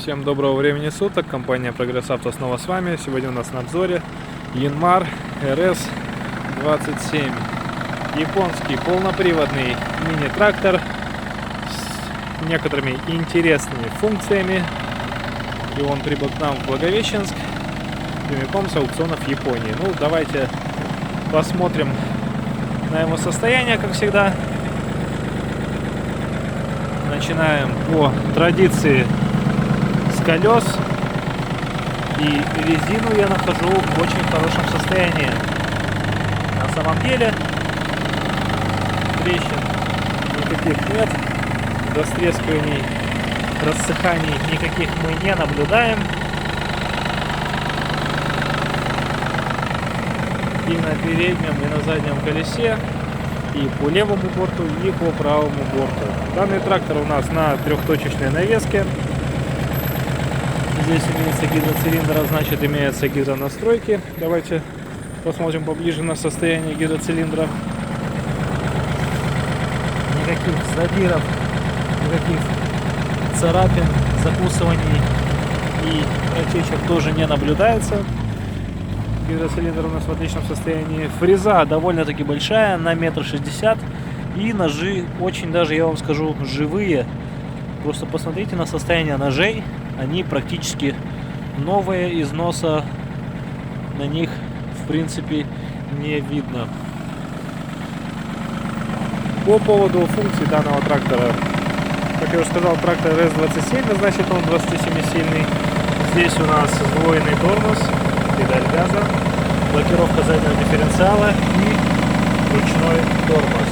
Всем доброго времени суток, компания Прогресс Авто снова с вами. Сегодня у нас на обзоре Yanmar RS27. Японский полноприводный мини-трактор с некоторыми интересными функциями. И он прибыл к нам в Благовещенск прямиком с аукционов Японии. Ну, давайте посмотрим на его состояние, как всегда. Начинаем по традиции с колес. И резину я нахожу в очень хорошем состоянии. На самом деле трещин никаких нет, растрескиваний, рассыханий никаких мы не наблюдаем. И на переднем, и на заднем колесе, и по левому борту, и по правому борту. Данный трактор у нас на трехточечной навеске. Здесь имеется гидроцилиндр, значит имеются гидронастройки. Давайте посмотрим поближе на состояние гидроцилиндра. Никаких задиров, никаких царапин, закусываний и протечек тоже не наблюдается. Гидроцилиндр у нас в отличном состоянии. Фреза довольно-таки большая, на 1,60 м. И ножи очень даже, я вам скажу, живые. Просто посмотрите на состояние ножей. Они практически новые, износа на них в принципе не видно. По поводу функций данного трактора, как я уже сказал, трактор RS27, значит он 27-сильный. Здесь у нас сдвоенный тормоз, педаль газа, блокировка заднего дифференциала и ручной тормоз.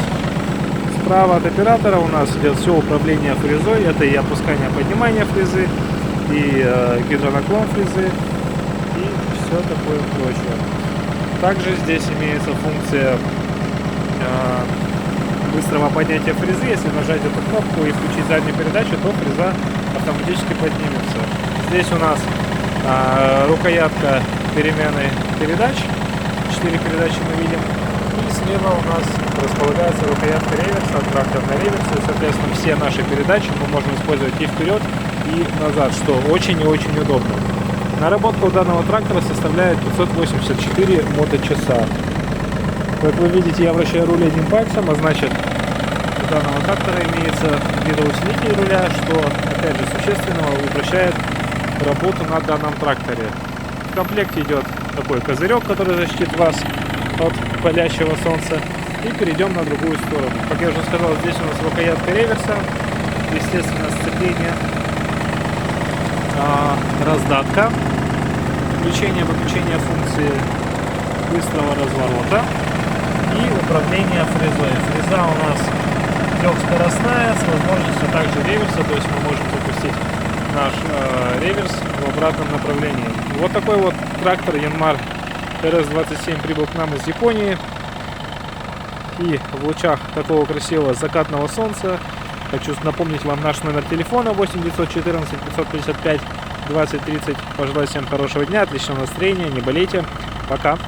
Справа от оператора у нас идет все управление фрезой. Это и опускание, поднимание фрезы, и гидронаклон фрезы, и все такое прочее. Также здесь имеется функция быстрого поднятия фрезы. Если нажать эту кнопку и включить заднюю передачу, то фреза автоматически поднимется. Здесь у нас рукоятка перемены передач. 4 передачи мы видим. И слева у нас располагается рукоятка реверса, трактор на реверсе. Соответственно, все наши передачи мы можем использовать и вперед, и назад, что очень и очень удобно. Наработка у данного трактора составляет 584 моточаса. Как вы видите, я вращаю руль одним пальцем, а значит у данного трактора имеется гидроусилитель руля, что опять же существенно упрощает работу на данном тракторе. В комплекте идет такой козырек, который защитит вас от палящего солнца. И перейдем на другую сторону. Как я уже сказал, здесь у нас рукоятка реверса, естественно сцепление, раздатка, включение-выключение функции быстрого разворота и управление фрезой. Фреза у нас трехскоростная с возможностью также реверса, то есть мы можем запустить наш реверс в обратном направлении. Вот такой вот трактор Yanmar RS27 прибыл к нам из Японии. И в лучах такого красивого закатного солнца хочу напомнить вам наш номер телефона 8 914 555 20 30. Пожелаю всем хорошего дня, отличного настроения, не болейте. Пока.